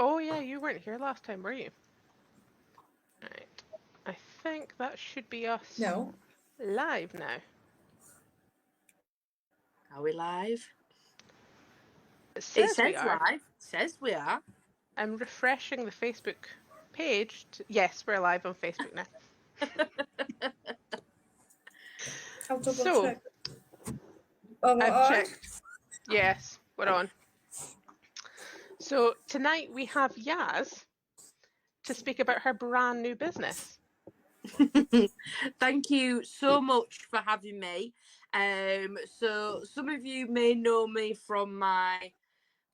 Oh yeah, you weren't here last time, were you? Right. I think that should be us live now. Are we live? It says we says are. live. It says we are. I'm refreshing the Facebook page. Yes, we're live on Facebook now. I'll double So, check. Oh, I've checked. Yes, we're on. So tonight we have Yaz to speak about her brand new business. Thank you so much for having me. So some of you may know me from my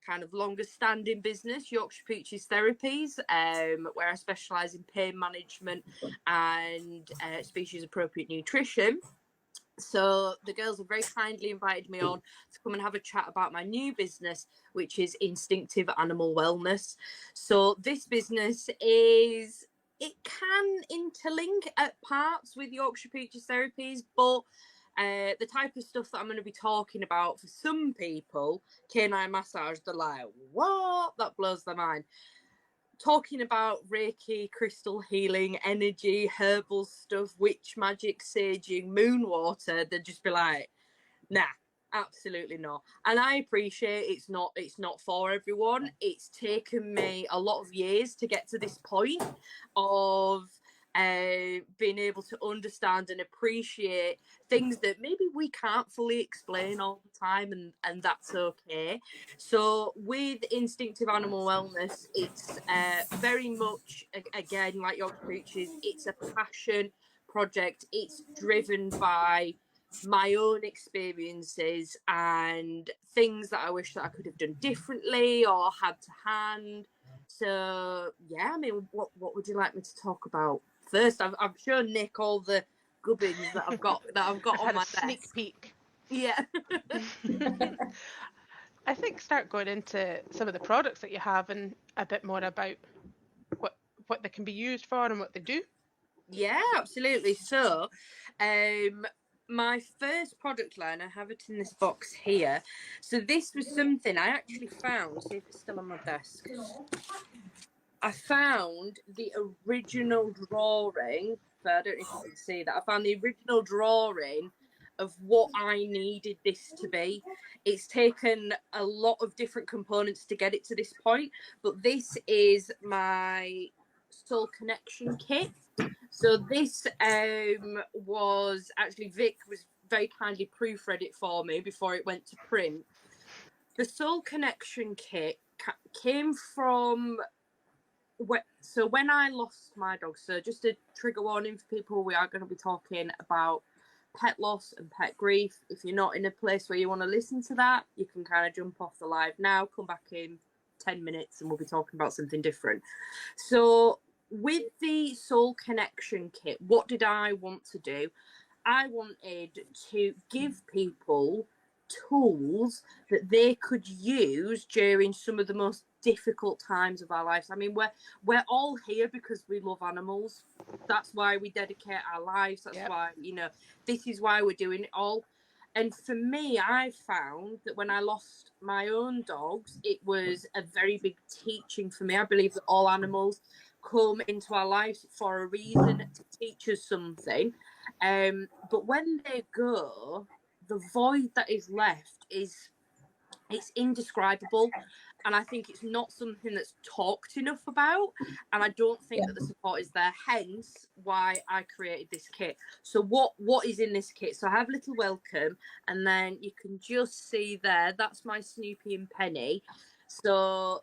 kind of longer standing business, Yorkshire Peaches Therapies, where I specialise in pain management and species appropriate nutrition. So the girls have very kindly invited me on to come and have a chat about my new business, which is Instinctive Animal Wellness. So this business it can interlink at parts with Yorkshire Peaches Therapies, but the type of stuff that I'm going to be talking about for some people, canine massage, they're like, what? That blows their mind. Talking about Reiki, crystal healing, energy, herbal stuff, witch magic, saging, moon water, they'd just be like, nah, absolutely not. And I appreciate it's not for everyone. It's taken me a lot of years to get to this point of being able to understand and appreciate things that maybe we can't fully explain all the time, and that's okay. So with Instinctive Animal Wellness, it's very much, again, like your creatures, it's a passion project. It's driven by my own experiences and things that I wish that I could have done differently or had to hand. So yeah, I mean, what would you like me to talk about first? I've shown Nick all the gubbins that I've got on my sneak desk. Peek. Yeah. I think start going into some of the products that you have and a bit more about what they can be used for and what they do. Yeah, absolutely. So, my first product line, I have it in this box here. So this was something I actually found. See if it's still on my desk. I found the original drawing. So I don't know if you can see that. I found the original drawing of what I needed this to be. It's taken a lot of different components to get it to this point, but this is my soul connection kit. So this was actually Vic was very kindly proofread it for me before it went to print. The soul connection kit came from so when I lost my dog. So just a trigger warning for people, we are going to be talking about pet loss and pet grief. If you're not in a place where you want to listen to that, you can kind of jump off the live now, come back in 10 minutes and we'll be talking about something different. So with the soul connection kit, what did I want to do? I wanted to give people tools that they could use during some of the most difficult times of our lives. I mean, we're all here because we love animals. That's why we dedicate our lives. That's why, this is why we're doing it all. And for me, I found that when I lost my own dogs, it was a very big teaching for me. I believe that all animals come into our lives for a reason, to teach us something. But when they go, the void that is left it's indescribable, and I think it's not something that's talked enough about, and I don't think that the support is there, hence why I created this kit. So what is in this kit? So I have Little Welcome, and then you can just see there, that's my Snoopy and Penny. So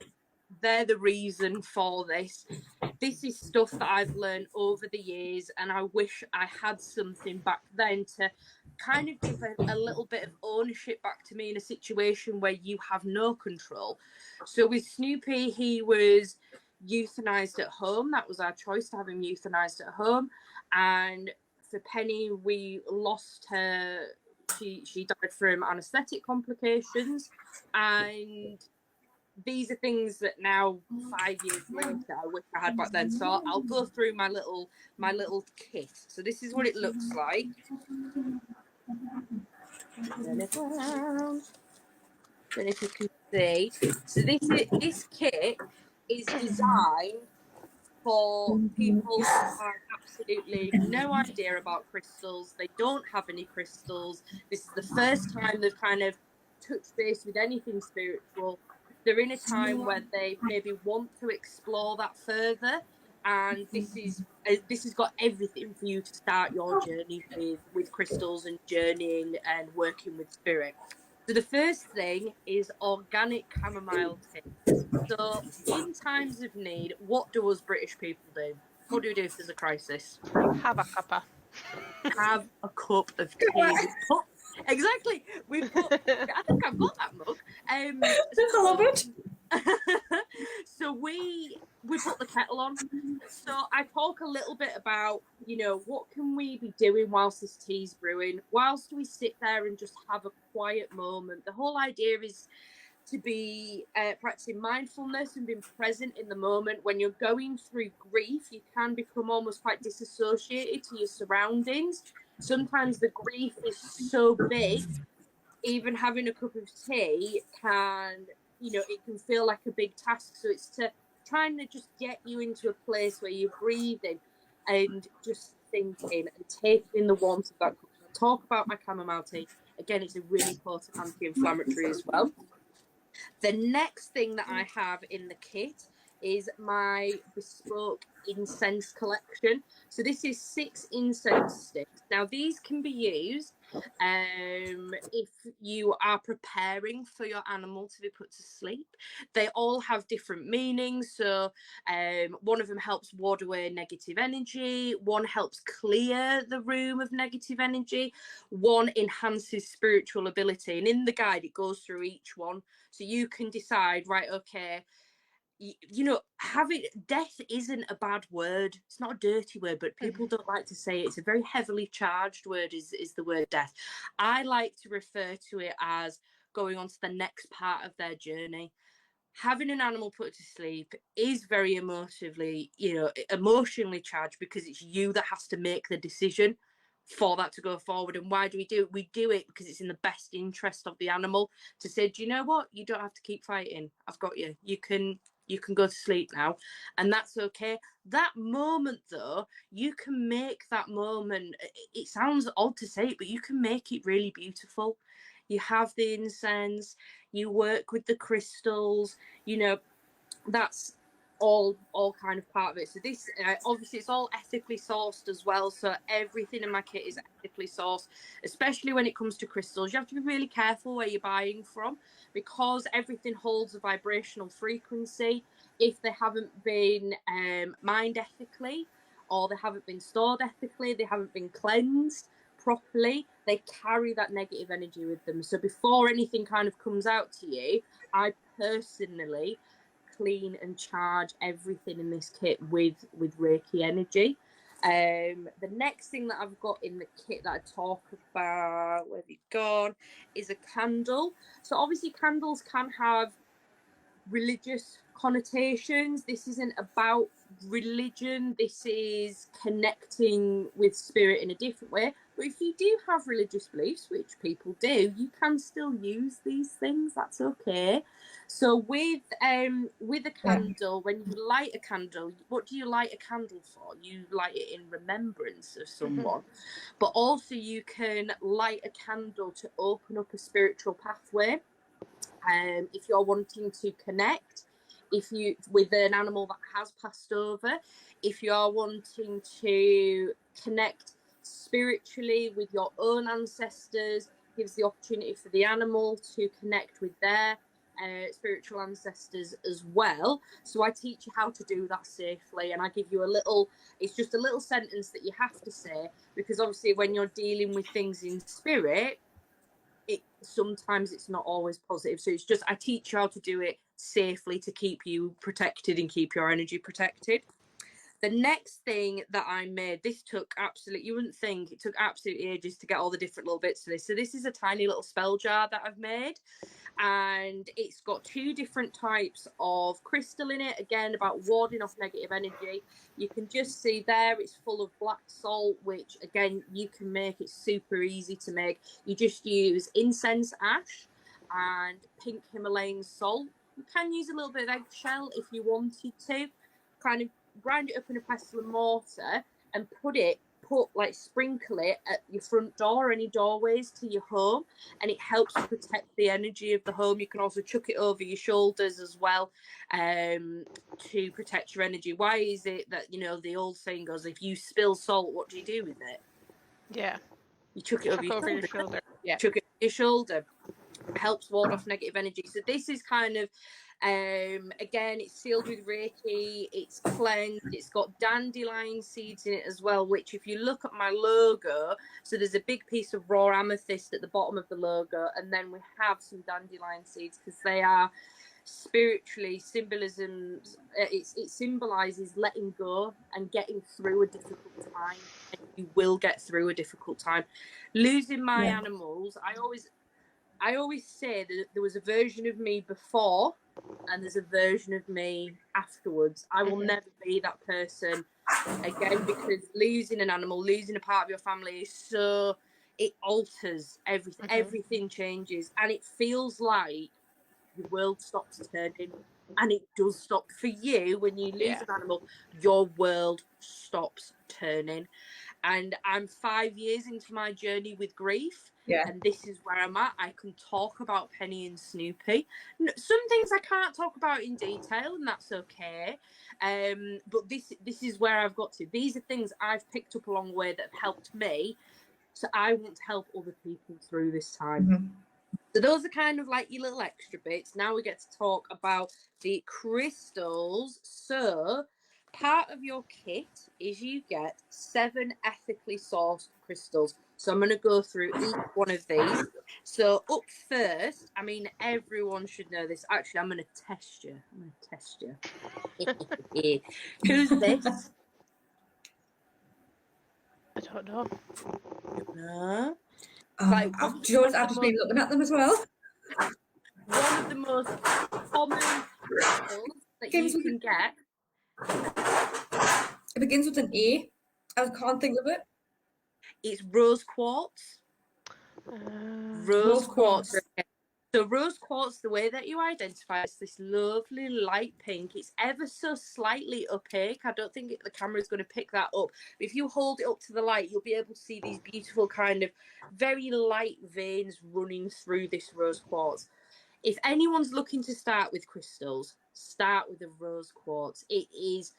they're the reason for this. This is stuff that I've learned over the years, and I wish I had something back then to kind of give a little bit of ownership back to me in a situation where you have no control. So with Snoopy, he was euthanized at home. That was our choice, to have him euthanized at home. And for Penny, we lost her. She died from anesthetic complications, and these are things that now 5 years later I wish I had back then. So I'll go through my little kit. So this is what it looks like. Turn it around. Then if you can see, so this kit is designed for people who have absolutely no idea about crystals. They don't have any crystals. This is the first time they've kind of touched base with anything spiritual. They're in a time where they maybe want to explore that further, and this has got everything for you to start your journey with crystals and journeying and working with spirit. So the first thing is organic chamomile tea. So, in times of need, what do us British people do? What do we do if there's a crisis? Have a cuppa. Have a cup of tea. Exactly. I think I've got that mug. So we put the kettle on. So I talk a little bit about, what can we be doing whilst this tea's brewing? Whilst we sit there and just have a quiet moment. The whole idea is to be practicing mindfulness and being present in the moment. When you're going through grief, you can become almost quite disassociated to your surroundings. Sometimes the grief is so big, even having a cup of tea can, it can feel like a big task. So it's to trying to just get you into a place where you're breathing and just thinking and taking in the warmth of that cup. I talk about my chamomile tea. Again, it's a really important anti-inflammatory as well. The next thing that I have in the kit is my bespoke incense collection. So this is 6 incense sticks. Now these can be used if you are preparing for your animal to be put to sleep. They all have different meanings. So one of them helps ward away negative energy, one helps clear the room of negative energy, one enhances spiritual ability, and in the guide it goes through each one, so you can decide, right, okay, death isn't a bad word. It's not a dirty word, but people don't like to say it. It's a very heavily charged word, is the word death. I like to refer to it as going on to the next part of their journey. Having an animal put to sleep is very emotionally charged, because it's you that has to make the decision for that to go forward. And why do we do it? We do it because it's in the best interest of the animal to say, do you know what? You don't have to keep fighting. I've got you. You can go to sleep now, and that's okay. That moment, though, you can make that moment, it sounds odd to say it, but you can make it really beautiful. You have the incense, you work with the crystals, that's all kind of part of it. So this, obviously, it's all ethically sourced as well. So everything in my kit is ethically sourced, especially when it comes to crystals. You have to be really careful where you're buying from, because everything holds a vibrational frequency. If they haven't been mined ethically, or they haven't been stored ethically, they haven't been cleansed properly, they carry that negative energy with them. So before anything kind of comes out to you, I personally clean and charge everything in this kit with Reiki energy. The next thing that I've got in the kit that I talk about, where's it gone, is a candle. So obviously candles can have religious connotations. This isn't about religion. This is connecting with spirit in a different way. But if you do have religious beliefs, which people do, you can still use these things. That's okay. So with a candle, when you light a candle, what do you light a candle for? You light it in remembrance of someone. But also you can light a candle to open up a spiritual pathway. If you're wanting to connect, with an animal that has passed over, if you are wanting to connect spiritually with your own ancestors, gives the opportunity for the animal to connect with their spiritual ancestors as well. So I teach you how to do that safely, and I give you it's just a little sentence that you have to say, because obviously when you're dealing with things in spirit, sometimes it's not always positive. So it's just, I teach you how to do it safely to keep you protected and keep your energy protected. The next thing that I made, this took you wouldn't think, it took absolutely ages to get all the different little bits to this. So this is a tiny little spell jar that I've made, and it's got 2 different types of crystal in it, again about warding off negative energy. You can just see there it's full of black salt, which again you can make. It's super easy to make. You just use incense ash and pink Himalayan salt. You can use a little bit of eggshell if you wanted to. Kind of grind it up in a pestle and mortar and sprinkle it at your front door, any doorways to your home, and it helps protect the energy of the home. You can also chuck it over your shoulders as well, to protect your energy. Why is it that, you know, the old saying goes, if you spill salt, what do you do with it? Yeah. You chuck it over your shoulder. Yeah. Chuck it over your shoulder. Helps ward off negative energy. So this is kind of, again, it's sealed with Reiki, it's cleansed, it's got dandelion seeds in it as well, which if you look at my logo, so there's a big piece of raw amethyst at the bottom of the logo, and then we have some dandelion seeds because they are spiritually symbolisms. It symbolizes letting go and getting through a difficult time, and you will get through a difficult time. Losing my animals, I always say that there was a version of me before and there's a version of me afterwards. I will never be that person again, because losing an animal, losing a part of your family is so, it alters everything. Everything changes, and it feels like your world stops turning, and it does stop for you when you lose an animal. Your world stops turning. And I'm 5 years into my journey with grief. And this is where I'm at. I can talk about Penny and Snoopy. Some things I can't talk about in detail, and that's okay. But this is where I've got to. These are things I've picked up along the way that have helped me. So I want to help other people through this time. So those are kind of like your little extra bits. Now we get to talk about the crystals. So part of your kit is you get 7 ethically sourced crystals. So I'm going to go through each one of these. So up first, I mean, everyone should know this. Actually, I'm going to test you. Who's this? I don't know. No. I've just been looking at them as well. One of the most common crystals that you can get. It begins with an A. I can't think of it. It's rose quartz. Rose quartz. So rose quartz, the way that you identify, it's this lovely light pink. It's ever so slightly opaque. I don't think the camera is going to pick that up. But if you hold it up to the light, you'll be able to see these beautiful kind of very light veins running through this rose quartz. If anyone's looking to start with crystals, start with the rose quartz. It is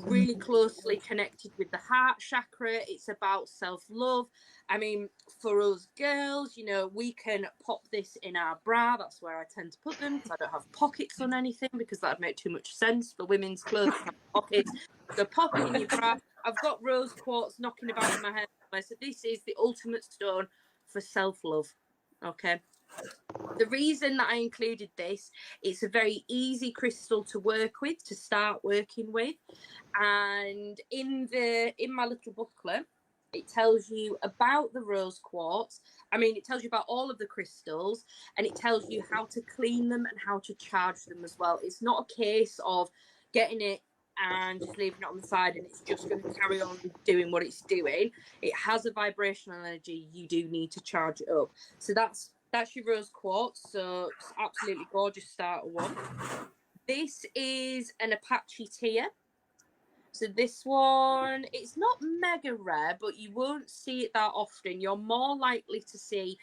really closely connected with the heart chakra. It's about self-love. I mean, for us girls, you know, we can pop this in our bra. That's where I tend to put them, because I don't have pockets on anything, because that would make too much sense for women's clothes to have pockets. So pop it in your bra. I've got rose quartz knocking about in my head. So this is the ultimate stone for self-love. Okay. The reason that I included this, it's a very easy crystal to work with, to start working with. And in my little booklet, it tells you about the rose quartz. I mean, it tells you about all of the crystals, and it tells you how to clean them and how to charge them as well. It's not a case of getting it and just leaving it on the side and it's just going to carry on doing what it's doing. It has a vibrational energy. You do need to charge it up. So that's your rose quartz. So it's absolutely gorgeous starter one. This is an Apache tear. So this one, it's not mega rare, but you won't see it that often. You're more likely to see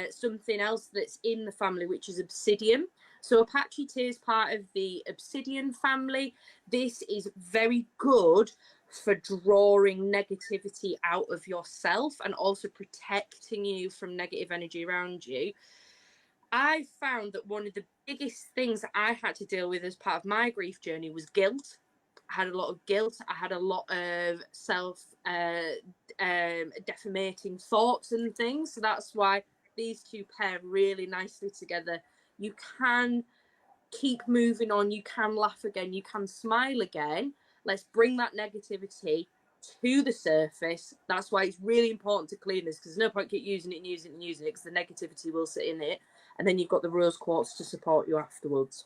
something else that's in the family, which is obsidian. So Apache tear is part of the obsidian family. This is very good for drawing negativity out of yourself and also protecting you from negative energy around you. I found that one of the biggest things that I had to deal with as part of my grief journey was guilt. I had a lot of guilt. I had a lot of defamating thoughts and things. So that's why these two pair really nicely together. You can keep moving on. You can laugh again. You can smile again. Let's bring that negativity to the surface. That's why it's really important to clean this, because there's no point keep using it and using it and using it, because the negativity will sit in it. And then you've got the rose quartz to support you afterwards.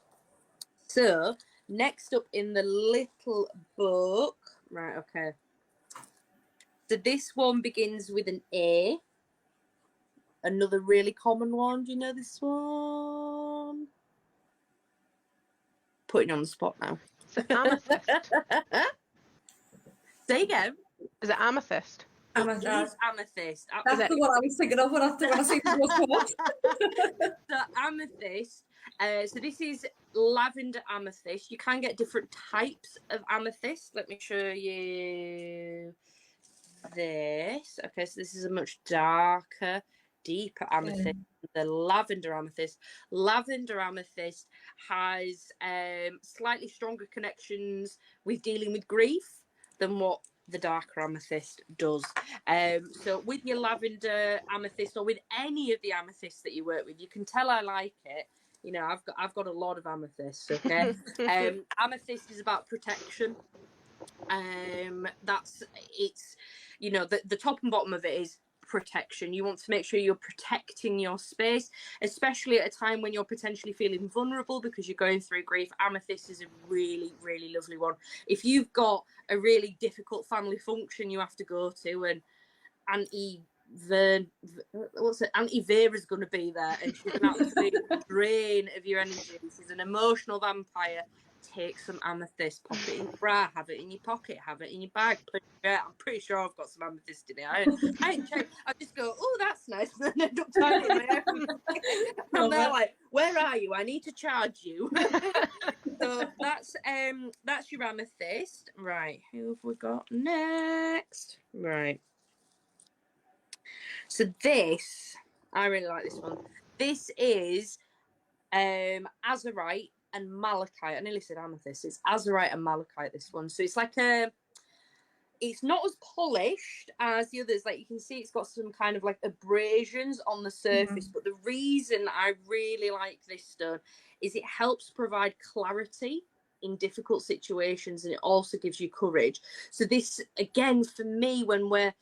So next up in the little book, right, okay. So this one begins with an A. Another really common one. Do you know this one? putting on the spot now. Is it amethyst? Say again. Is it amethyst? It is amethyst. That's the one I was thinking of when I see the most. So amethyst. So this is lavender amethyst. You can get different types of amethyst. Let me show you this. Okay, so this is a much darker, deeper amethyst. The lavender amethyst. Lavender amethyst has slightly stronger connections with dealing with grief than what the darker amethyst does. So with your lavender amethyst, or with any of the amethysts that you work with, you can tell I like it. You know, I've got a lot of amethysts. Okay, amethyst is about protection. It's, you know, the top and bottom of it is protection. You want to make sure you're protecting your space, especially at a time when you're potentially feeling vulnerable because you're going through grief. Amethyst is a really, really lovely one. If you've got a really difficult family function you have to go to, and Auntie Vera's going to be there, and she's an absolute drain of your energy. She's an emotional vampire. Take some amethyst, pop it in your bra, have it in your pocket, have it in your bag. I'm pretty sure I've got some amethyst in it. I ain't checked. I just go, oh, that's nice, and then end up tying it in my hair. And they're like, where are you? I need to charge you. So that's your amethyst. Right, who have we got next? Right. So this, I really like this one. This is azurite and malachite. I nearly said amethyst. It's azurite and malachite, this one. So it's like it's not as polished as the others. Like you can see, it's got some kind of like abrasions on the surface. But the reason I really like this stone is it helps provide clarity in difficult situations, and it also gives you courage. So this, again, for me, when we're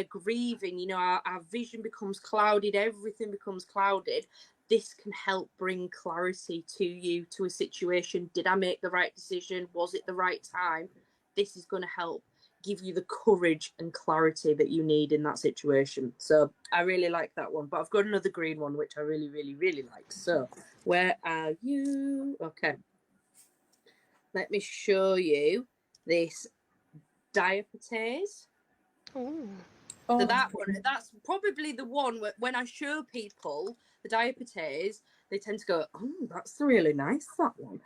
grieving, you know, our vision becomes clouded, everything becomes clouded. This can help bring clarity to you, to a situation. Did I make the right decision? Was it the right time? This is going to help give you the courage and clarity that you need in that situation. So I really like that one. But I've got another green one which I really, really, really like. So where are you? Okay. Let me show you this diapatase. So that one, that's probably the one where, when I show people the diapatase, they tend to go, oh, that's really nice, that one.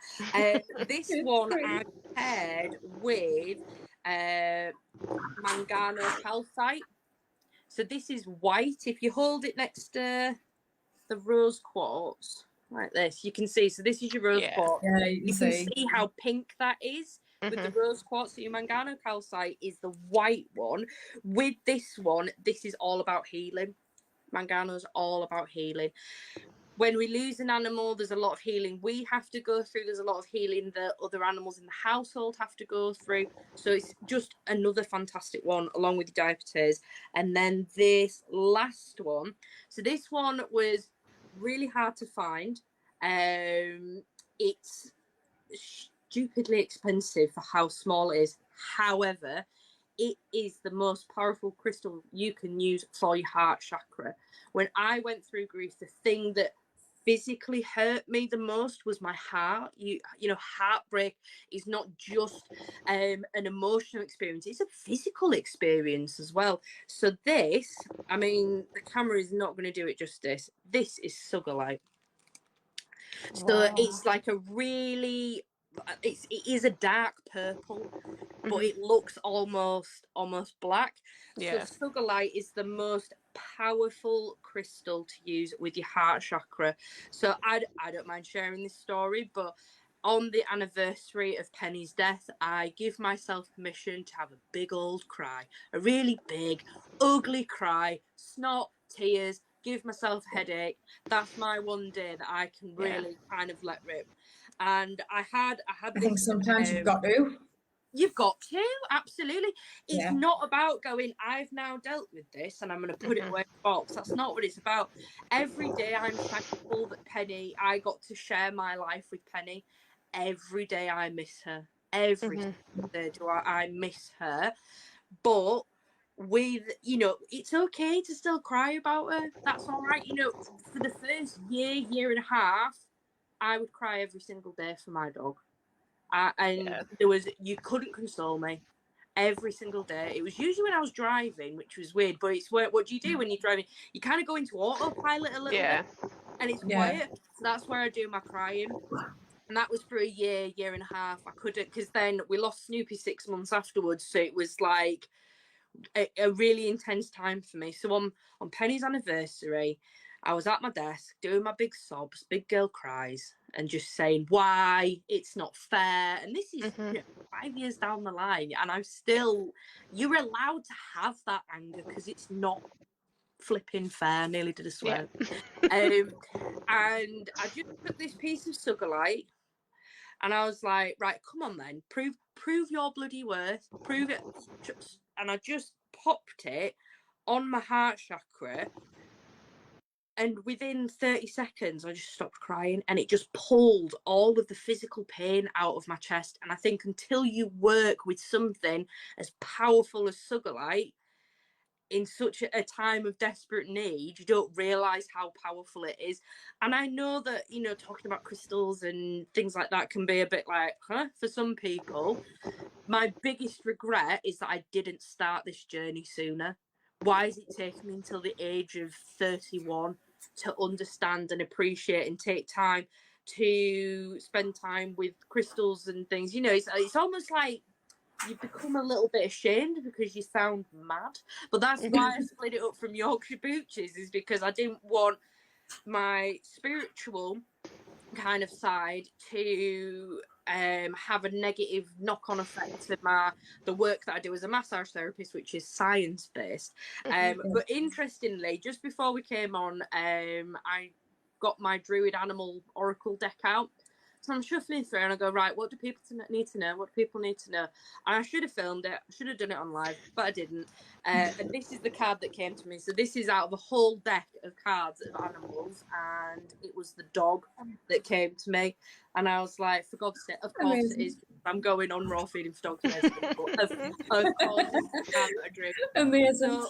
This one I paired with mangano calcite. So this is white. If you hold it next to the rose quartz, like this, you can see. So this is your rose quartz. Yeah, you can see how pink that is. With the rose quartz. So your mangano calcite is the white one. With this one, this is all about healing. Mangano's all about healing. When we lose an animal, there's a lot of healing we have to go through. There's a lot of healing that other animals in the household have to go through. So it's just another fantastic one, along with the diapatase. And then this last one. So this one was really hard to find. It's stupidly expensive for how small it is. However, it is the most powerful crystal you can use for your heart chakra. When I went through grief, the thing that physically hurt me the most was my heart. You know, heartbreak is not just an emotional experience, it's a physical experience as well. So this, I mean, the camera is not going to do it justice. This is Sugarlight. So it's like a really, it is a dark purple, but it looks almost black. Yeah. So Sugarlight is the most powerful crystal to use with your heart chakra. So I don't mind sharing this story, but on the anniversary of Penny's death, I give myself permission to have a big old cry, a really big, ugly cry, snot, tears, give myself a headache. That's my one day that I can really kind of let rip. And I had I think sometimes you've got to. You've got to, absolutely. It's not about going, I've now dealt with this and I'm going to put it away in the box. That's not what it's about. Every day I'm thankful that Penny, I got to share my life with Penny. Every day I miss her. Every day do I miss her. But with, you know, it's okay to still cry about her. That's all right. You know, for the first year and a half, I would cry every single day for my dog. And there was, you couldn't console me. Every single day. It was usually when I was driving, which was weird, but it's what do you do when you're driving? You kind of go into autopilot a little bit, and it's quiet. So that's where I do my crying. And that was for a year and a half. I couldn't, because then we lost Snoopy 6 months afterwards. So it was like a really intense time for me. So on Penny's anniversary, I was at my desk doing my big sobs, big girl cries, and just saying why it's not fair. And this is 5 years down the line, and I'm still, you're allowed to have that anger because it's not flipping fair. Nearly did a swear. And I just took this piece of Sugarlight, and I was like, right, come on then, prove your bloody worth, prove it. And I just popped it on my heart chakra, and within 30 seconds I just stopped crying, and it just pulled all of the physical pain out of my chest. And I think until you work with something as powerful as Sugarlight in such a time of desperate need, you don't realize how powerful it is. And I know that, you know, talking about crystals and things like that can be a bit like, for some people. My biggest regret is that I didn't start this journey sooner. Why is it taking me until the age of 31 to understand and appreciate and take time to spend time with crystals and things? You know, it's almost like you become a little bit ashamed because you sound mad. But that's why I split it up from Yorkshire Booches, is because I didn't want my spiritual kind of side to have a negative knock-on effect to the work that I do as a massage therapist, which is science-based. But interestingly, just before we came on, I got my Druid Animal Oracle deck out. So I'm shuffling through and I go, right, what do people need to know? What do people need to know? And I should have filmed it. I should have done it on live, but I didn't. And this is the card that came to me. So this is out of a whole deck of cards of animals. And it was the dog that came to me. And I was like, for God's sake, of course it is. I'm going on raw feeding for dogs. Of course it's the card that I drew. Amazing. So,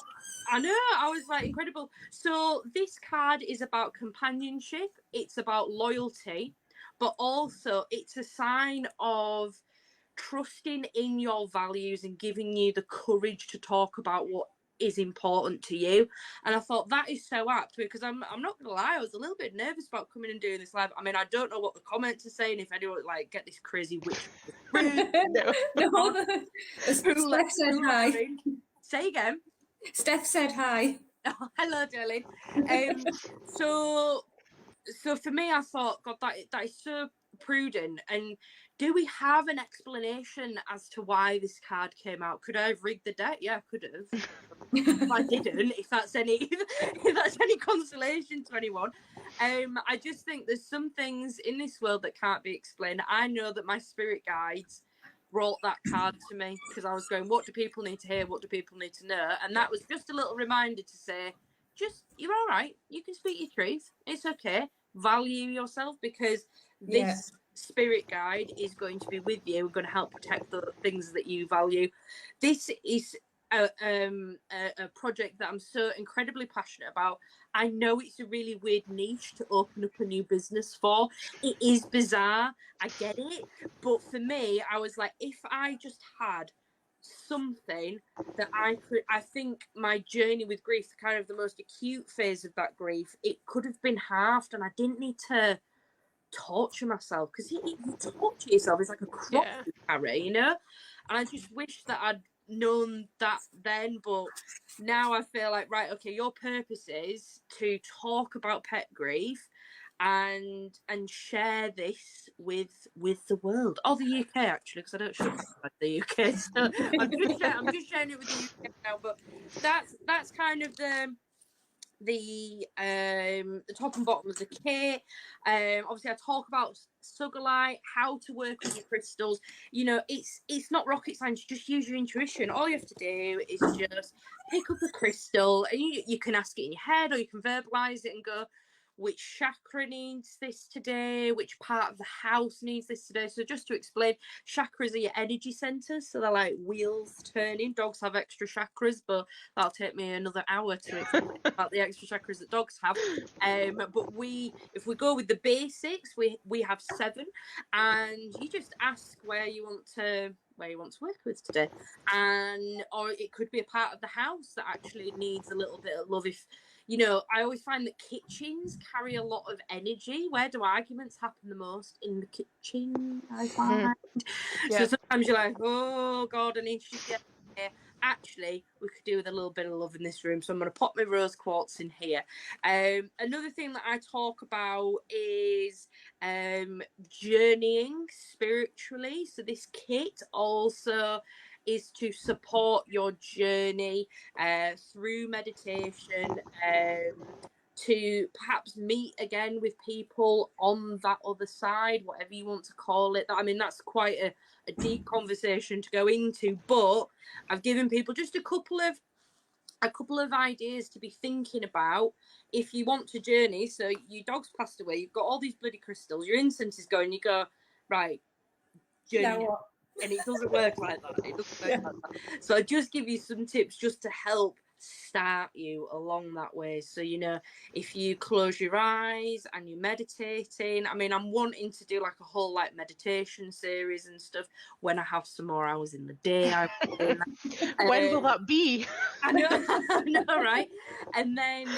I know, I was like, incredible. So this card is about companionship. It's about loyalty. But also it's a sign of trusting in your values and giving you the courage to talk about what is important to you. And I thought that is so apt, because I'm not gonna lie, I was a little bit nervous about coming and doing this live. I mean, I don't know what the comments are saying, if anyone like get this crazy witch. No. Steph said hi. Say again. Steph said hi. Oh, hello, darling. So for me, I thought, God, that is so prudent. And do we have an explanation as to why this card came out? Could I have rigged the deck? Yeah, I could have. If I didn't, if that's any consolation to anyone. I just think there's some things in this world that can't be explained. I know that my spirit guides brought that card to me because I was going, what do people need to hear? What do people need to know? And that was just a little reminder to say, just, you're all right. You can speak your truth. It's okay. Value yourself, because this spirit guide is going to be with you. We're going to help protect the things that you value. This is a project that I'm so incredibly passionate about. I know it's a really weird niche to open up a new business for. It is bizarre. I get it. But for me, I was like, if I just had something that I think my journey with grief, kind of the most acute phase of that grief, it could have been halved, and I didn't need to torture myself, because you torture yourself. It's like a cross you carry, you know. And I just wish that I'd known that then. But now I feel like, right, okay, your purpose is to talk about pet grief and share this with the world, or the UK, actually, because I don't show about the UK, so I'm just sharing it with the UK now. But that's kind of the top and bottom of the kit. Obviously I talk about Sugarlight, how to work with your crystals. You know, it's not rocket science. Just use your intuition. All you have to do is just pick up a crystal, and you can ask it in your head, or you can verbalize it and go, which chakra needs this today, which part of the house needs this today. So just to explain, chakras are your energy centers, so they're like wheels turning. Dogs have extra chakras, but that'll take me another hour to explain about the extra chakras that dogs have. But if we go with the basics, we have 7, and you just ask where you want to work with today, or it could be a part of the house that actually needs a little bit of love. If I always find that kitchens carry a lot of energy. Where do arguments happen the most? In the kitchen, I find. Yeah. So sometimes you're like, oh God, I need to get here. Actually, we could do with a little bit of love in this room. So I'm going to pop my rose quartz in here. Another thing that I talk about is journeying spiritually. So this kit also is to support your journey through meditation, to perhaps meet again with people on that other side, whatever you want to call it. I mean, that's quite a deep conversation to go into, but I've given people just a couple of ideas to be thinking about if you want to journey. So your dog's passed away, you've got all these bloody crystals, your incense is going, you go, right, journey. And it doesn't work like that. It doesn't work like that. So I just give you some tips just to help start you along that way. So if you close your eyes and you're meditating, I mean, I'm wanting to do like a whole like meditation series and stuff when I have some more hours in the day. When will that be? I know, right? And then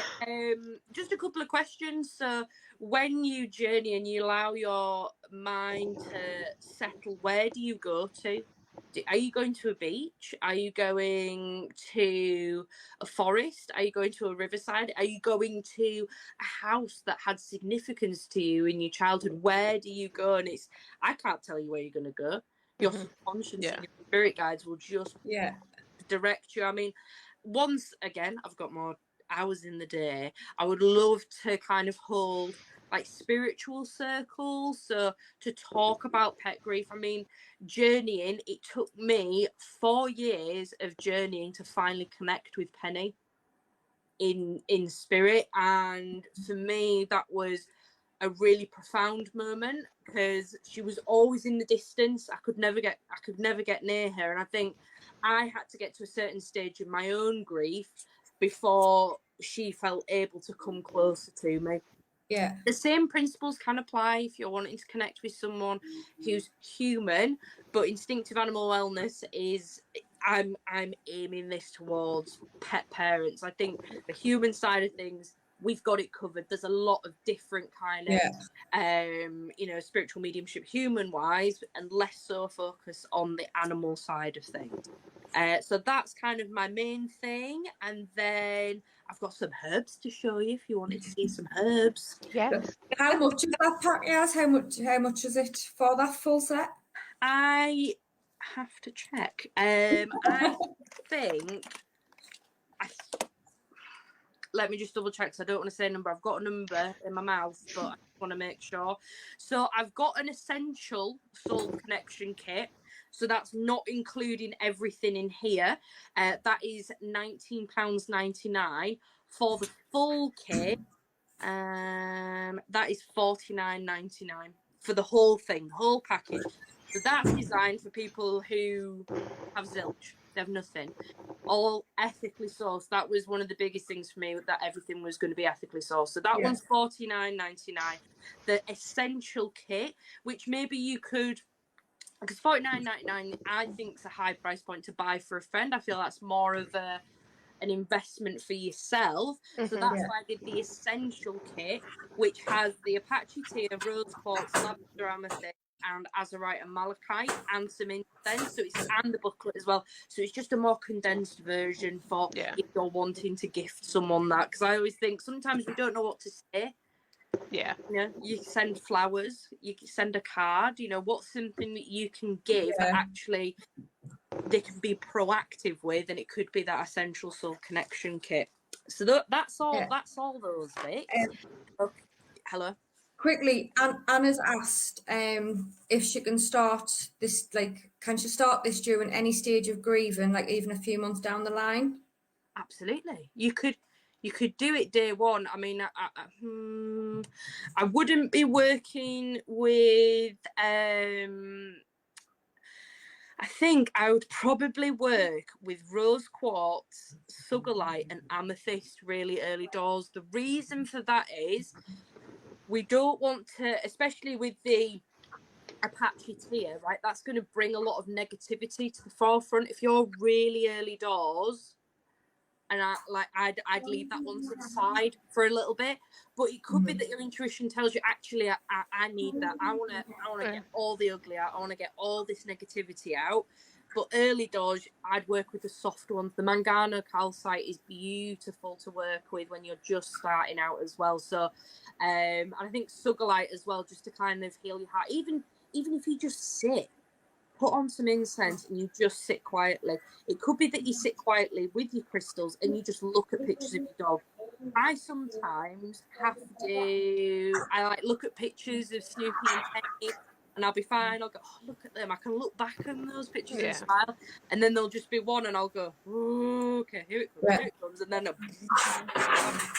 just a couple of questions. So when you journey and you allow your mind to settle, where do you go to? Are you going to a beach? Are you going to a forest? Are you going to a riverside? Are you going to a house that had significance to you in your childhood? Where do you go? And I can't tell you where you're going to go. Your subconscious and your spirit guides will just direct you. I mean, once again, I've got more hours in the day, I would love to kind of hold like spiritual circles, so to talk about pet grief. I mean, journeying, it took me 4 years of journeying to finally connect with Penny in spirit, and for me that was a really profound moment because she was always in the distance. I could never get near her, and I think I had to get to a certain stage in my own grief before she felt able to come closer to me. Yeah. The same principles can apply if you're wanting to connect with someone who's human, but instinctive animal wellness is, I'm aiming this towards pet parents. I think the human side of things, we've got it covered. There's a lot of different kind of spiritual mediumship human wise, and less so focus on the animal side of things. So that's kind of my main thing. And then I've got some herbs to show you if you wanted to see some herbs. Yes. How much is that pack, Yaz? How much is it for that full set? I have to check. I think let me just double check because I don't want to say a number. I've got a number in my mouth, but I want to make sure. So I've got an essential soul connection kit. So that's not including everything in here. That is £19.99. For the full kit, that is £49.99 for the whole thing, the whole package. So that's designed for people who have zilch. They have nothing. All ethically sourced. That was one of the biggest things for me, that everything was going to be ethically sourced. So that one's £49.99. The essential kit, which maybe you could, because £49.99 I think is a high price point to buy for a friend. I feel that's more of an investment for yourself. So that's why I did the essential kit, which has the Apache tea, rose quartz, lavender amethyst, and azurite and malachite, and some incense. So and the booklet as well. So it's just a more condensed version for if you're wanting to gift someone that. Because I always think sometimes we don't know what to say. Yeah. You send flowers, you send a card. What's something that you can give that actually they can be proactive with, and it could be that essential soul connection kit. So that's all. That's all those bits. Okay. Hello. Quickly, Anna's asked if she can start this. Can she start this during any stage of grieving, like even a few months down the line? Absolutely, you could You could do it day one. I mean, I wouldn't be working with, I think I would probably work with rose quartz, sugarlight and amethyst really early doors. The reason for that is we don't want to, especially with the Apache tier, right? That's going to bring a lot of negativity to the forefront. If you're really early doors, and I'd leave that one to the side for a little bit. But it could be that your intuition tells you, actually, I need that. I wanna get all the ugly out. I want to get all this negativity out. But early doors, I'd work with the soft ones. The Mangano calcite is beautiful to work with when you're just starting out as well. So, and I think sugarlight as well, just to kind of heal your heart. Even if you just sit, put on some incense and you just sit quietly. It could be that you sit quietly with your crystals and you just look at pictures of your dog. I sometimes have to, look at pictures of Snoopy and Penny and I'll be fine. I'll go, oh, look at them. I can look back on those pictures and smile. And then there'll just be one and I'll go, oh, okay, here it comes. And then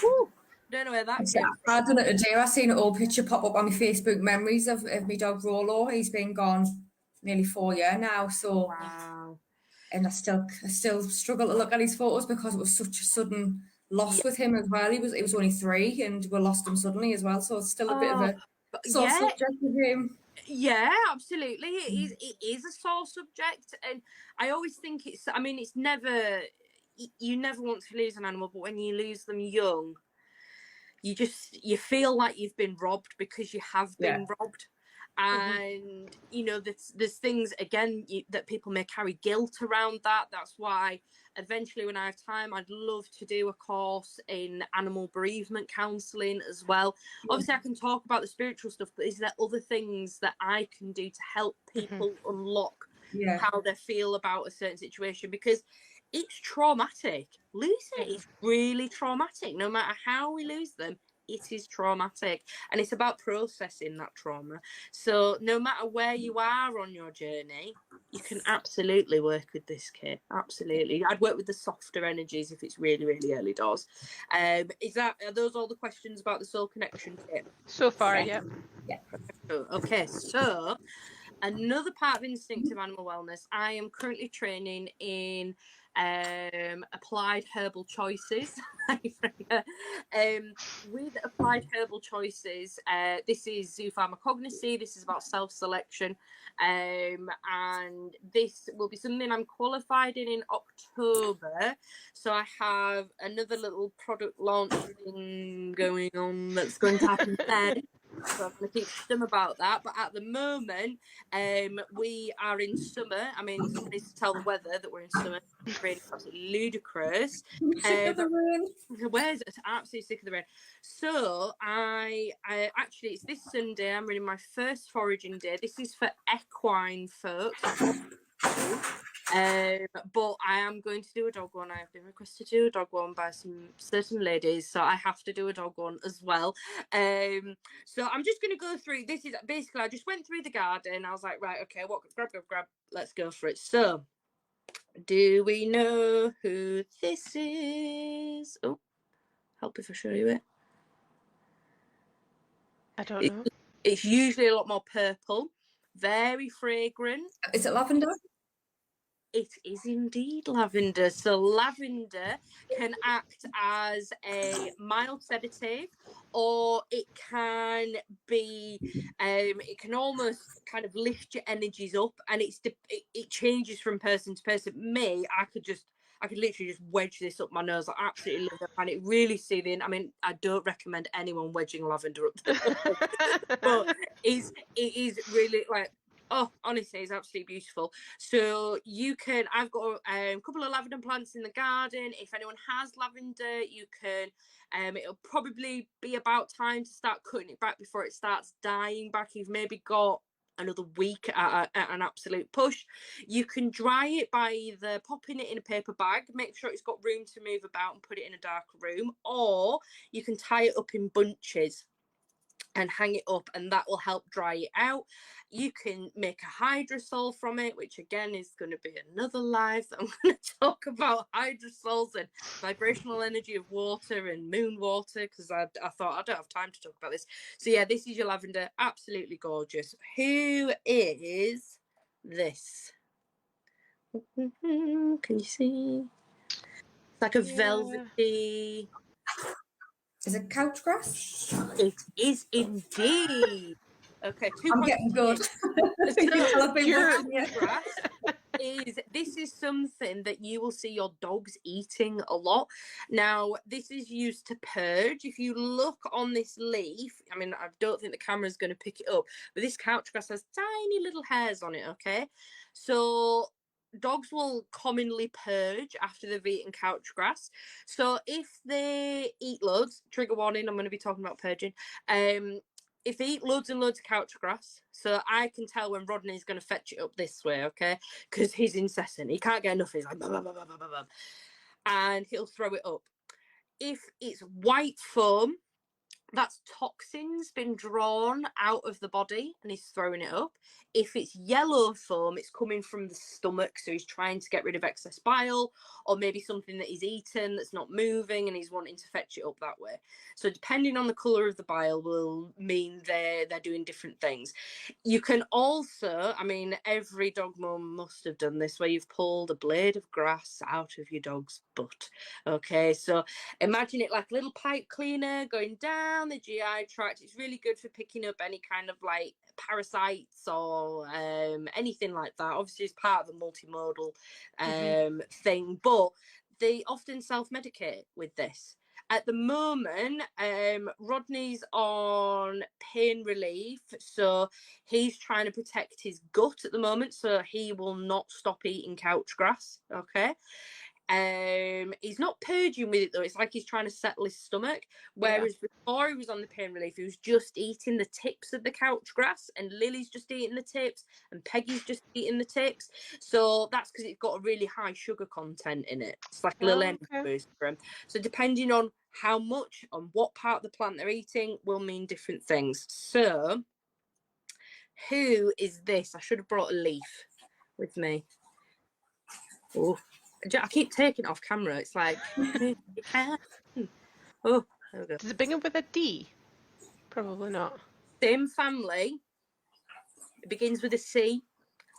whoo, don't know where that came from. I done it today. I seen an old picture pop up on my Facebook memories of my dog Rolo. He's been gone nearly 4 years now. So, wow. And I still struggle to look at his photos because it was such a sudden loss with him as well. He was only 3 and we lost him suddenly as well. So it's still a bit of a sore subject with him. Yeah, absolutely. It is a sore subject, and I always think it's never, you never want to lose an animal, but when you lose them young, you feel like you've been robbed because you have been robbed. And there's things again that people may carry guilt around that. That's why eventually when I have time, I'd love to do a course in animal bereavement counselling as well. Obviously I can talk about the spiritual stuff, but is there other things that I can do to help people unlock how they feel about a certain situation? Because it's traumatic. Losing it is really traumatic. No matter how we lose them, it is traumatic, and it's about processing that trauma. So no matter where you are on your journey, you can absolutely work with this kit. Absolutely. I'd work with the softer energies if it's really, really early doors. Are those all the questions about the soul connection kit? So far, yeah. Okay, so another part of instinctive animal wellness, I am currently training in applied herbal choices. With applied herbal choices, this is zoopharmacognosy. This is about self-selection, and this will be something I'm qualified in October. So I have another little product launch thing going on that's going to happen then. So I'm going to teach them about that. But at the moment, we are in summer. I mean, someone needs to tell the weather that we're in summer. It's really absolutely ludicrous. Sick of the rain. Where's it? Absolutely sick of the rain. So I actually, it's this Sunday. I'm running my first foraging day. This is for equine folks. But I am going to do a dog one. I have been requested to do a dog one by some certain ladies, so I have to do a dog one as well. So I'm just going to go through. This is basically, I just went through the garden. I was like, right, okay, what? Grab. Let's go for it. So, do we know who this is? Oh, help if I show you it. I don't know. It's usually a lot more purple, very fragrant. Is it lavender? It is indeed lavender. So lavender can act as a mild sedative, or it can be, it can almost kind of lift your energies up, and it changes from person to person. Me, I could literally just wedge this up my nose. I absolutely love it, and it really soothing. I mean, I don't recommend anyone wedging lavender up the nose, but it is really like, oh, honestly, it's absolutely beautiful. So I've got a couple of lavender plants in the garden. If anyone has lavender, you can, it'll probably be about time to start cutting it back before it starts dying back. You've maybe got another week at an absolute push. You can dry it by either popping it in a paper bag, make sure it's got room to move about, and put it in a dark room, or you can tie it up in bunches and hang it up, and that will help dry it out. You can make a hydrosol from it, which again is going to be another live that I'm going to talk about hydrosols and vibrational energy of water and moon water, because I thought I don't have time to talk about this. So yeah, this is your lavender. Absolutely gorgeous. Who is this? Can you see? It's like a velvety. Is it couch grass? It is indeed. Okay, 2 I'm points. getting good. This is something that you will see your dogs eating a lot. Now, this is used to purge. If you look on this leaf, I mean, I don't think the camera is going to pick it up, but this couch grass has tiny little hairs on it, okay? So dogs will commonly purge after they've eaten couch grass. So if they eat loads, trigger warning, I'm going to be talking about purging. If they eat loads and loads of couch grass, so I can tell when Rodney's going to fetch it up this way, okay? Because he's incessant. He can't get enough. He's like, blah, blah, blah, blah, blah, blah, and he'll throw it up. If it's white foam, that's toxins been drawn out of the body and he's throwing it up. If it's yellow foam, it's coming from the stomach, so he's trying to get rid of excess bile, or maybe something that he's eaten that's not moving and he's wanting to fetch it up that way. So depending on the colour of the bile will mean they're doing different things. You can also, I mean, every dog mum must have done this, where you've pulled a blade of grass out of your dog's butt. Okay, so imagine it like a little pipe cleaner going down the GI tract. It's really good for picking up any kind of like parasites or anything like that. Obviously, it's part of the multimodal thing, but they often self-medicate with this. At the moment, Rodney's on pain relief, so he's trying to protect his gut at the moment, so he will not stop eating couch grass, okay? He's not purging with it though. It's like he's trying to settle his stomach. Whereas before he was on the pain relief, he was just eating the tips of the couch grass, and Lily's just eating the tips, and Peggy's just eating the tips. So that's because it's got a really high sugar content in it. It's like a little energy boost for him. So depending on how much, on what part of the plant they're eating, will mean different things. So who is this? I should have brought a leaf with me. Oh, I keep taking it off camera. It's like, oh, there we go. Does it begin with a D? Probably not. Same family. It begins with a C.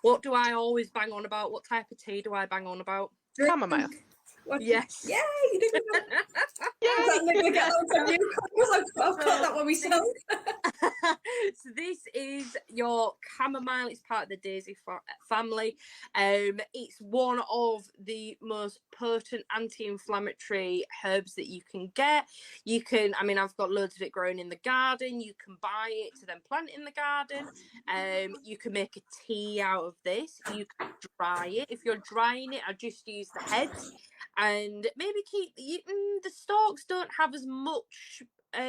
What do I always bang on about? What type of tea do I bang on about? Chamomile. Yes. Yeah, you did know. I've got that one myself. So this is your chamomile. It's part of the daisy family. It's one of the most potent anti-inflammatory herbs that you can get. You can, I mean, I've got loads of it growing in the garden. You can buy it to then plant in the garden. You can make a tea out of this. You can dry it. If you're drying it, I just use the heads. And maybe keep the stalks don't have as much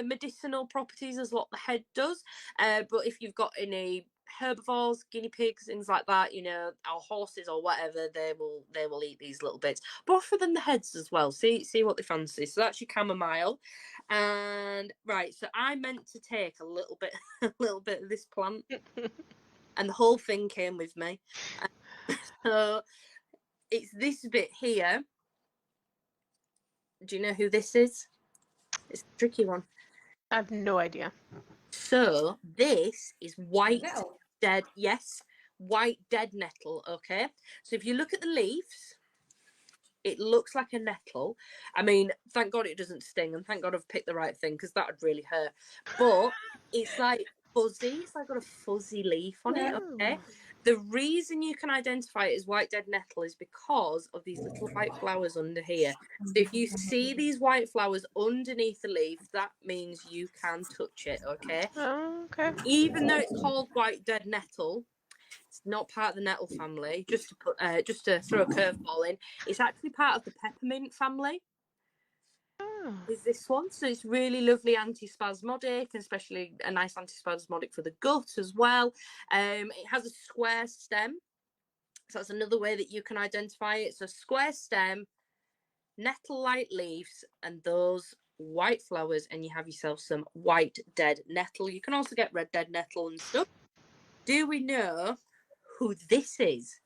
medicinal properties as what the head does. But if you've got any herbivores, guinea pigs, things like that, you know, or horses or whatever, they will eat these little bits. But offer them the heads as well. See what they fancy. So that's your chamomile. And right, so I meant to take a little bit of this plant, and the whole thing came with me. So it's this bit here. Do you know who this is? It's a tricky one. I have no idea. So this is white dead nettle, okay? So if you look at the leaves, it looks like a nettle. I mean, thank God it doesn't sting, and thank God I've picked the right thing, because that would really hurt. But it's like fuzzy. It's like got a fuzzy leaf on it, okay? The reason you can identify it as white dead nettle is because of these little white flowers under here. So if you see these white flowers underneath the leaf, that means you can touch it, okay? Oh, okay. Even though it's called white dead nettle, it's not part of the nettle family. Just to throw a curveball in, it's actually part of the peppermint family. Is this one. So it's really lovely antispasmodic, especially a nice antispasmodic for the gut as well. It has a square stem, so that's another way that you can identify it. So square stem, nettle-like leaves, and those white flowers, and you have yourself some white dead nettle. You can also get red dead nettle and stuff. do we know who this is?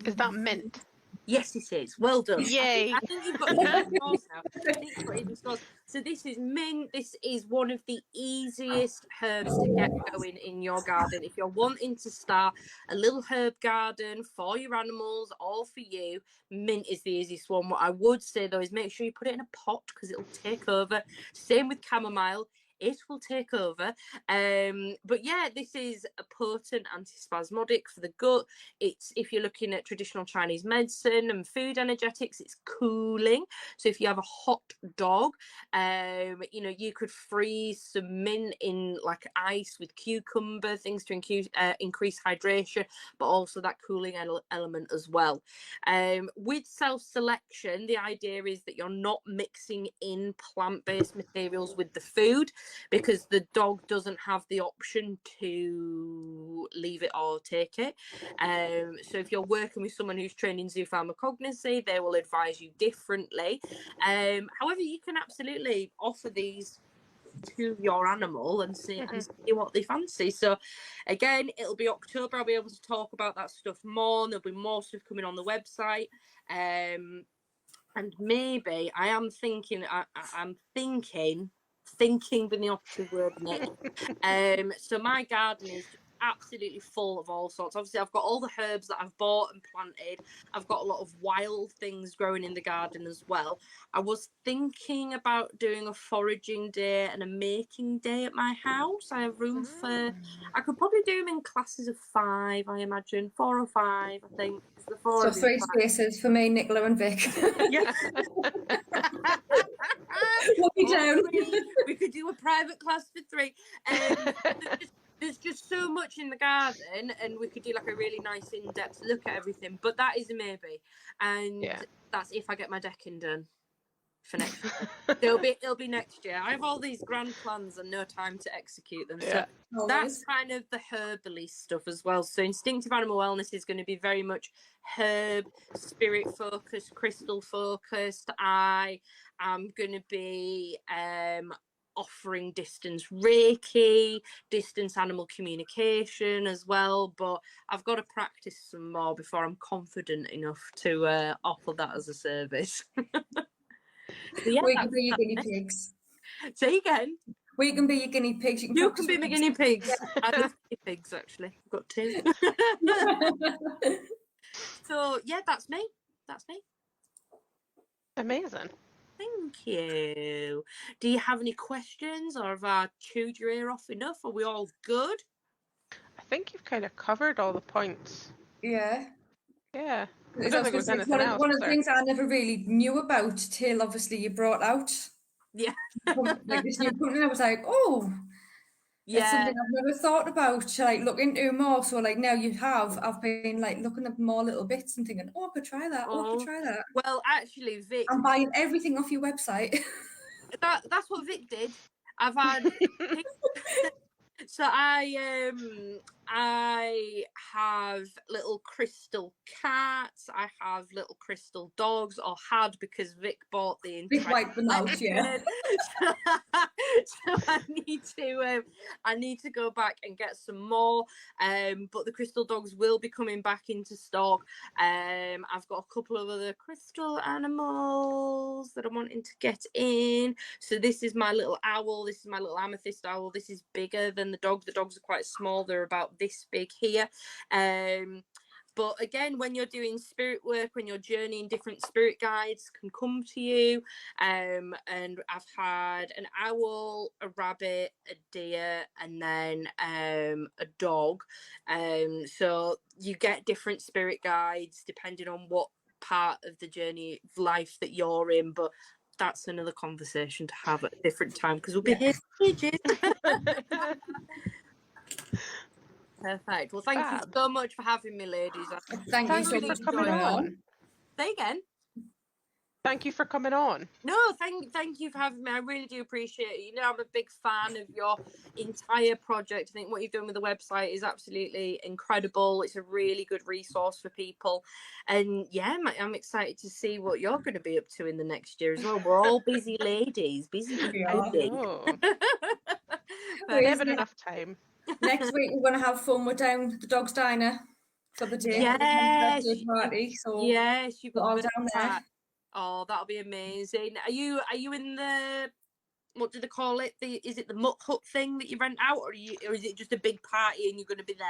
Is that mint? Yes, it is. Well done. Yay. I think you've got even scores now. I think you've got even scores. So this is mint. This is one of the easiest herbs to get going in your garden. If you're wanting to start a little herb garden for your animals or for you, mint is the easiest one. What I would say, though, is make sure you put it in a pot because it'll take over. Same with chamomile. It will take over. But yeah, this is a potent antispasmodic for the gut. It's, if you're looking at traditional Chinese medicine and food energetics, it's cooling. So if you have a hot dog, you know, you could freeze some mint in like ice with cucumber, things to increase hydration, but also that cooling element as well. With self-selection, the idea is that you're not mixing in plant-based materials with the food, because the dog doesn't have the option to leave it or take it. So if you're working with someone who's trained in zoopharmacognosy, they will advise you differently. However, you can absolutely offer these to your animal and see what they fancy. So again, it'll be October. I'll be able to talk about that stuff more. There'll be more stuff coming on the website. And maybe I am thinking, I'm thinking with the operative word, Nick. So my garden is absolutely full of all sorts. Obviously, I've got all the herbs that I've bought and planted. I've got a lot of wild things growing in the garden as well. I was thinking about doing a foraging day and a making day at my house. I have room for, I could probably do them in classes of 5, I imagine. 4 or 5, I think. The 4 so 3 spaces for me, Nicola and Vic. Yeah. We could do a private class for 3. There's just so much in the garden, and we could do like a really nice in-depth look at everything. But that is a maybe, and that's if I get my decking done for next year. It'll be next year. I have all these grand plans and no time to execute them. So that's kind of the herbally stuff as well. So Instinctive Animal Wellness is going to be very much herb, spirit focused, crystal focused. I am going to be offering distance Reiki, distance animal communication as well, but I've got to practice some more before I'm confident enough to offer that as a service. So yeah, we can be your guinea pigs. Say again. We can be your guinea pigs. You can be my guinea pigs. I love guinea pigs, actually. I've got 2. So yeah, that's me. Amazing. Thank you. Do you have any questions, or have I chewed your ear off enough? Are we all good? I think you've kind of covered all the points. Yeah. Yeah. I don't think there was anything else. One of the things I never really knew about till obviously you brought out. Yeah. Like this new company, I was like, oh, it's something I've never thought about to like look into more. So like now you have, I've been like looking at more little bits and thinking, oh, I could try that. I could try that. Well, actually, Vic, I'm buying everything off your website. That's what Vic did. I've had so I have little crystal cats. I have little crystal dogs, or had, because Vic bought the entire. Vic wiped them out, yeah. So I need to go back and get some more. But the crystal dogs will be coming back into stock. I've got a couple of other crystal animals that I'm wanting to get in. So this is my little owl. This is my little amethyst owl. This is bigger than the dog. The dogs are quite small. They're about this big here. But again, when you're doing spirit work, when you're journeying, different spirit guides can come to you. And I've had an owl, a rabbit, a deer, and then a dog. So you get different spirit guides depending on what part of the journey of life that you're in. But that's another conversation to have at a different time, because we'll be here for ages. Perfect. Well, thank you so much for having me, ladies. Thank you so much for coming on. Say again. Thank you for coming on. No, thank you for having me. I really do appreciate it. You know, I'm a big fan of your entire project. I think what you've done with the website is absolutely incredible. It's a really good resource for people. And yeah, I'm excited to see what you're going to be up to in the next year as well. We're all busy ladies. Busy. Never enough time. Next week we're going to have fun. We're down at the Dog's Diner for the day. Yes, Birthday party. So yes, you've we're got all the down there. Oh, that'll be amazing. Are you in the, what do they call it? Is it the muck hut thing that you rent out, or is it just a big party and you're going to be there?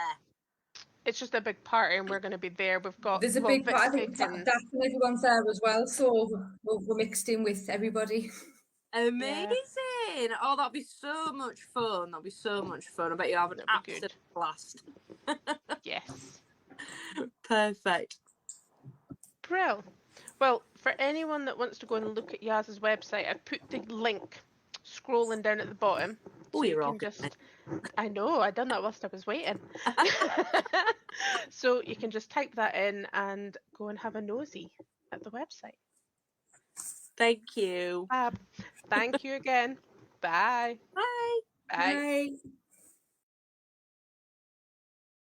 It's just a big party and we're going to be there. We've got There's a big party. I think Daff and everyone's there as well, so we're mixed in with everybody. Amazing! Yeah. Oh, that'll be so much fun. That'll be so much fun. I bet you have an absolute blast. Yes. Perfect. Brill. Well, for anyone that wants to go and look at Yaz's website, I've put the link scrolling down at the bottom. Oh, so you're you can just. I know, I done that whilst I was waiting. So you can just type that in and go and have a nosy at the website. Thank you. Thank you again. Bye. Bye. Bye. Bye.